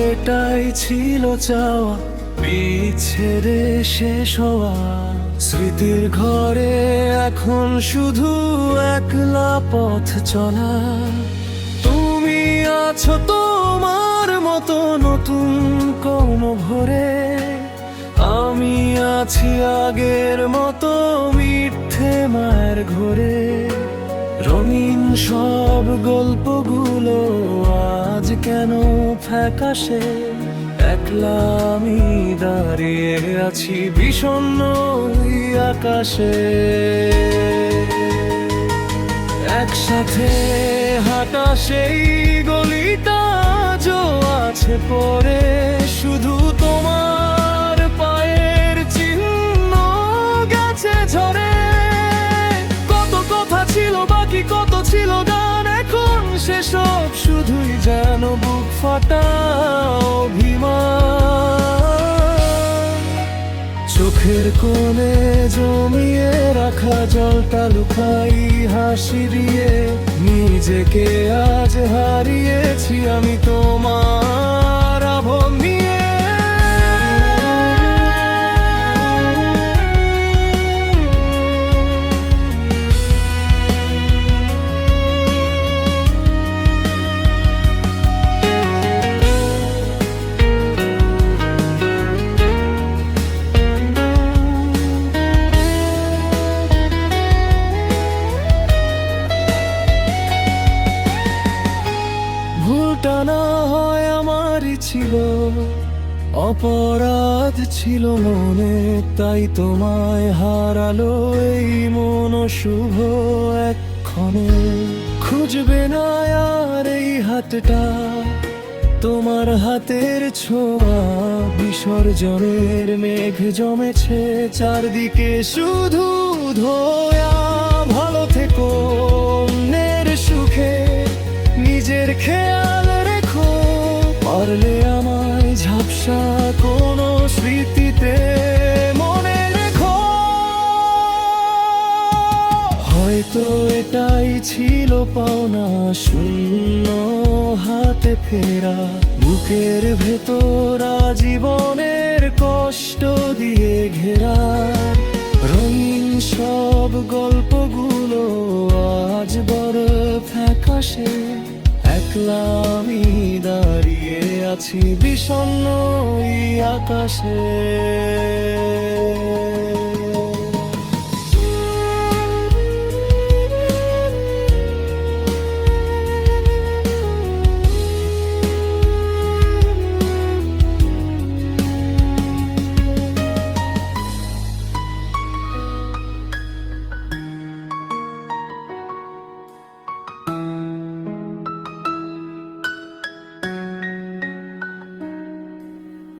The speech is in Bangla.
এটাই ছিল চাওয়া, বিচ্ছেদে শেষ হওয়া। স্মৃতির ঘরে এখন শুধু একলা পথ চলা। তুমি আছো তোমার মতো নতুন কোনো ভোরে, আমি আছি আগের মতো মিথ্যে মায়ের ঘরে। রঙিন সব গল্পগুলো আজ কেন ফ্যাকাশে, একলা আমি দাঁড়িয়ে আছি বিষণ্ণ এই আকাশে। একসাথে হাঁটা সেই গলিটা আজও আছে পরে, শুধু তোমার পায়ের চিহ্ন গেছে ঝরে। কত কথা ছিল বাকি, কত ছিল গান, এখন সেসব শুধুই যেন বুক ফাটা অভিমান। চোখের কোণে জমিয়ে রাখা জলটা লুকাই হাসি দিয়ে, নিজেকে আজ হারিয়েছি আমি তোমার আভা নিয়ে। ভুলটা না হয় আমারই ছিল, অপরাধ ছিল মনে, তাই তোমায় হারালো এই মন শুভ এক্ষণে। খুঁজবে না আর এই হাতটা, তোমার হাতের ছোঁয়া। বিসর্জনের মেঘ জমেছে চারদিকে শুধু ধোয়া। ভালো থেকো অন্যের সুখে, নিজের খেয়াল রেখো। পারলে আমায় ঝাপসা কোনো স্মৃতিতে মনে রেখো। হয়তো এটাই ছিল পাওনা, শূন্য হাতে ফেরা। বুকের ভেতর জীবনের কষ্ট দিয়ে ঘেরা। রঙিন সব গল্পগুলো আজ বড় ফ্যাকাশে, একলা আমি দাঁড়িয়ে আছি বিষণ্ণ এই আকাশে।